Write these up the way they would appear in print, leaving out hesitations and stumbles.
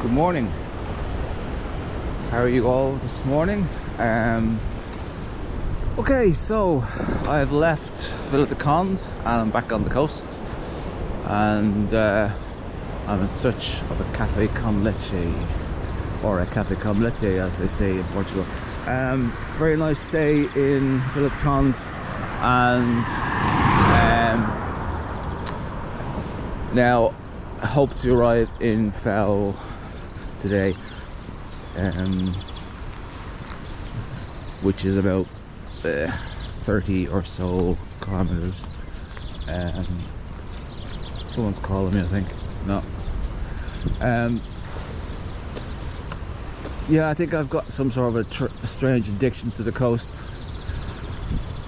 Good morning. How are you all this morning? Okay, so I've left Vila de Conde and I'm back on the coast, and I'm in search of a cafe con leche, or a cafe con leche as they say in Portugal. Very nice day in Vila de Conde, and now I hope to arrive in Fel today, which is about 30 or so kilometers. Someone's calling me, I think. No. Yeah, I think I've got some sort of a strange addiction to the coast.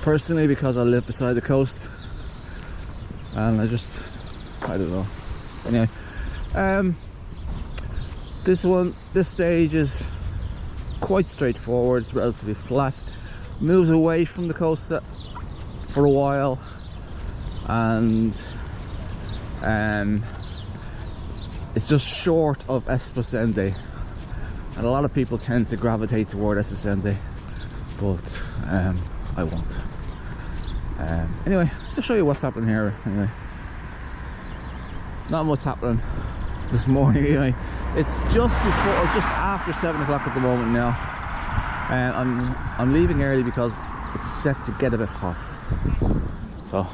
Personally, because I live beside the coast, and I don't know. Anyway, this stage is quite straightforward. It's relatively flat, moves away from the coast for a while, and it's just short of Esposende, and a lot of people tend to gravitate toward Esposende, but I won't. Anyway, to show you what's happening here. Anyway, not much happening this morning. Anyway, it's just before or just after 7 o'clock at the moment now. I'm leaving early because it's set to get a bit hot. So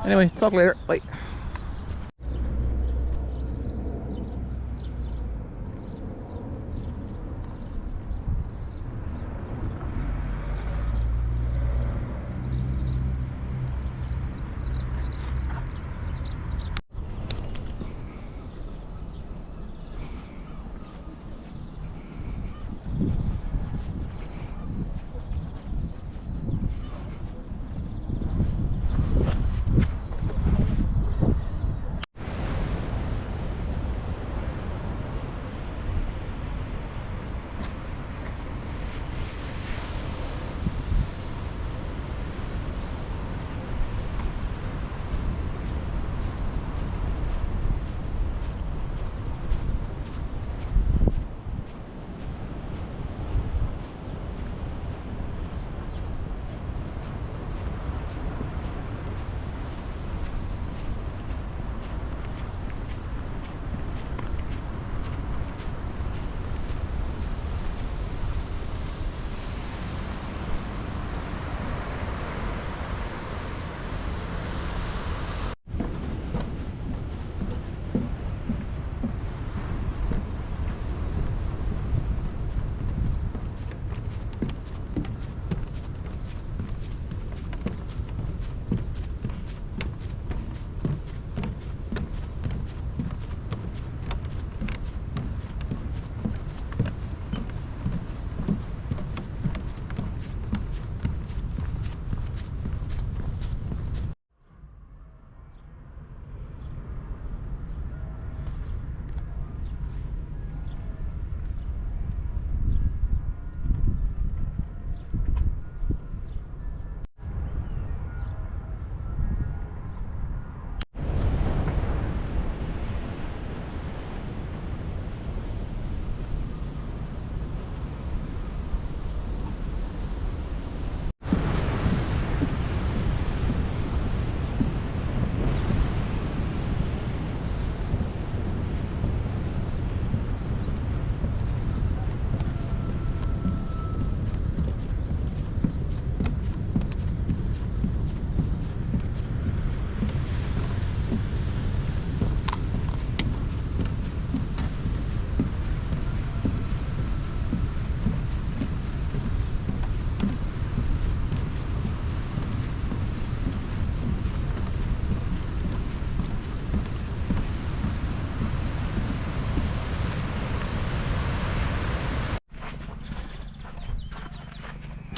anyway, talk later. Bye.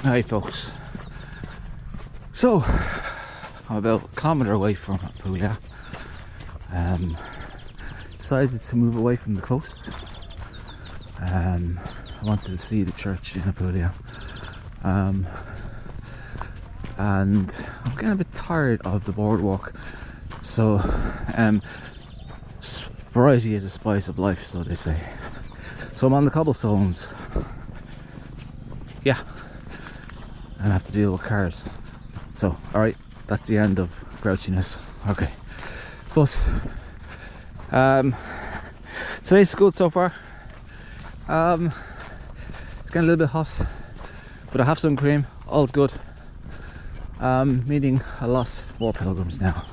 Hi folks, so I'm about a kilometre away from Vila. Decided to move away from the coast. I wanted to see the church in Vila, and I'm getting a bit tired of the boardwalk, so for variety is the spice of life, so they say. So I'm on the cobblestones. Yeah, and I have to deal with cars. So, alright, that's the end of grouchiness. Okay, but today's good so far. It's getting a little bit hot, but I have sun cream, all's good. Meeting a lot more pilgrims now,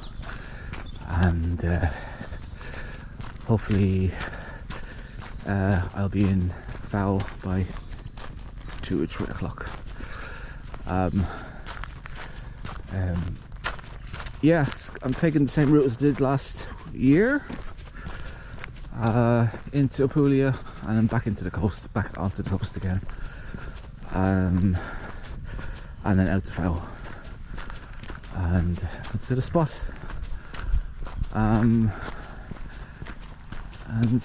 and hopefully I'll be in Vila by 2 or 3 o'clock. Yeah, I'm taking the same route as I did last year, into Apulia and then back into the coast, back onto the coast again, and then out to Vila and to the spot, and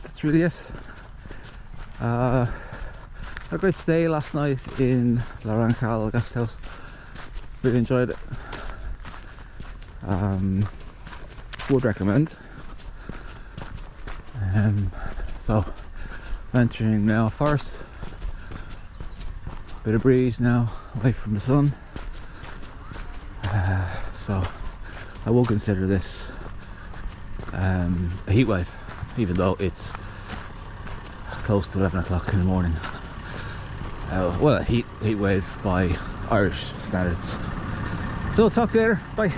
that's really it. Had a great stay last night in La Rancal guest house. Really enjoyed it. Would recommend. So venturing now first. Bit of breeze now, away from the sun. So I will consider this a heat wave, even though it's close to 11 o'clock in the morning. Well, a heat wave by Irish standards. So I'll talk to you later. Bye.